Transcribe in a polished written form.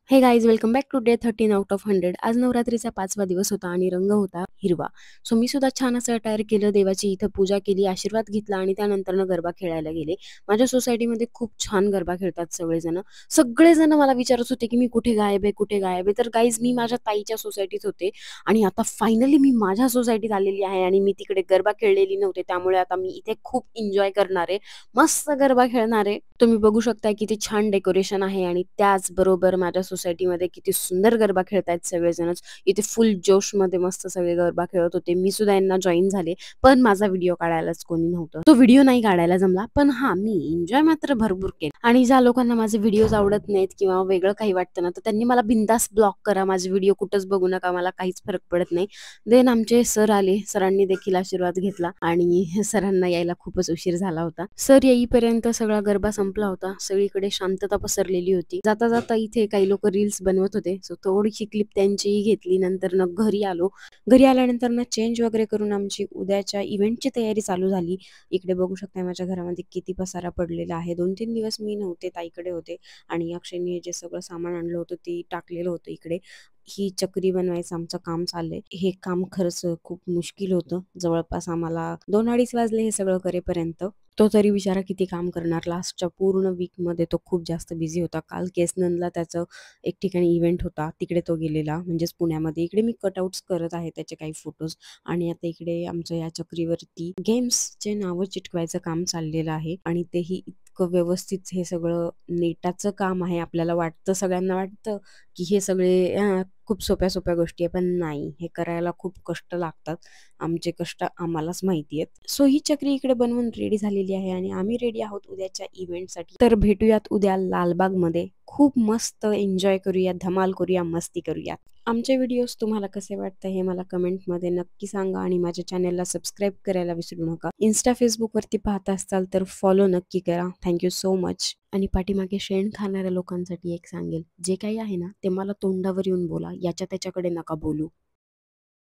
हे guys welcome back to day 13 out of 100. आज नवरात्रीचा 5वा दिवस होता आणि रंग होता हिरवा. सो मी सुद्धा छान असं अटायर केलं, देवाची इथं पूजा केली, आशीर्वाद घेतला आणि त्यानंतरनं गरबा खेळायला गेले. माझ्या सोसायटीमध्ये खूप छान गरबा खेळतात सगळेजण. सगळेजण मला विचारत होते की मी कुठे गायब आहे, कुठे गायब आहे? तर गाईज मी माझ्या ताईच्या सोसायटीत होते आणि आता फायनली मी माझ्या सोसायटीत आलेली आहे आणि मी तिकडे गरबा खेळलेली नव्हते. त्यामुळे आता मी इथे खूप एन्जॉय करणार आहे, मस्त गरबा खेळणार आहे. तुम्ही बघू शकताय किती छान डेकोरेशन आहे आणि त्याचबरोबर माझ्या सोसायटीमध्ये किती सुंदर गरबा खेळतायत सगळेजणच. इथे फुल जोशमध्ये मस्त सगळे गरबा खेळत होते. मी सुद्धा यांना जॉईन झाले, पण माझा व्हिडिओ काढायलाच कोणी नव्हतं. तो व्हिडिओ नाही काढायला जमला, पण हा मी एन्जॉय मात्र भरपूर केला. आणि ज्या लोकांना माझे व्हिडिओज आवडत नाहीत किंवा वेगळं काही वाटतं ना, तर त्यांनी मला बिंदास ब्लॉक करा. माझे व्हिडिओ कुठंच बघू नका, मला काहीच फरक पडत नाही. देन आमचे सर आले, सरांनी देखील आशीर्वाद घेतला आणि सरांना यायला खूपच उशीर झाला होता. सर येईपर्यंत सगळा गरबा संपला होता. सगळीकडे शांतता पसरलेली होती. जाता जाता इथे काही लोक रील्स बनवत होते, सो थोडीशी क्लिप त्यांचीही घेतली. नंतर घरी आलो. घरी आल्यानंतर चेंज वगैरे करून आमची उद्याच्या इव्हेंटची तयारी चालू झाली. इकडे बघू शकता माझ्या घरामध्ये किती पसारा पडलेला आहे. 2-3 दिवस मी नव्हते, ताईकडे होते आणि अक्षयने जे सगळं सामान आणलं होतं ते टाकलेलं होतं इकडे. ही चक्री बनवायचं आमचं काम चाललंय. हे काम खरंच खूप मुश्किल होतं. जवळपास आम्हाला 2-2:30 वाजले हे सगळं करेपर्यंत. तो तरी बिचारा किती काम करणार. लास्टच्या पूर्ण वीकमध्ये तो खूप जास्त बिझी होता. काल केसनंदला त्याचं एक ठिकाणी इव्हेंट होता, तिकडे तो गेलेला, म्हणजेच पुण्यामध्ये. इकडे मी कटआउट्स करत आहे त्याचे काही फोटोज आणि आता इकडे आमच्या या चक्रीवरती गेम्सचे नावं चिटकवायचं काम चाललेलं आहे आणि तेही इतकं व्यवस्थित. हे सगळं नेटाचं काम आहे. आपल्याला वाटतं, सगळ्यांना वाटतं की हे सगळे खूप सोप्या सोप्या गोष्टी आहे, पण नाही, हे करायला खूप कष्ट लागतात. आमचे कष्ट आम्हालाच माहिती आहेत. सो ही चक्री इकडे बनवून रेडी झालेली आहे आणि आम्ही रेडी आहोत उद्याच्या इव्हेंटसाठी. तर भेटूयात उद्या लालबागमध्ये. खूप मस्त एन्जॉय करूया, धमाल करूया, मस्ती करूया. आमचे व्हिडिओज तुम्हाला कसे वाटतं हे मला कमेंटमध्ये नक्की सांगा आणि माझ्या चॅनेलला सबस्क्राईब करायला विसरू नका. इंस्टा फेसबुकवरती पाहत असाल तर फॉलो नक्की करा. Thank you so much. आणि पाठीमागे शेण खाणाऱ्या लोकांसाठी एक सांगेल, जे काही आहे ना ते मला तोंडावर येऊन बोला, याच्या त्याच्याकडे नका बोलू.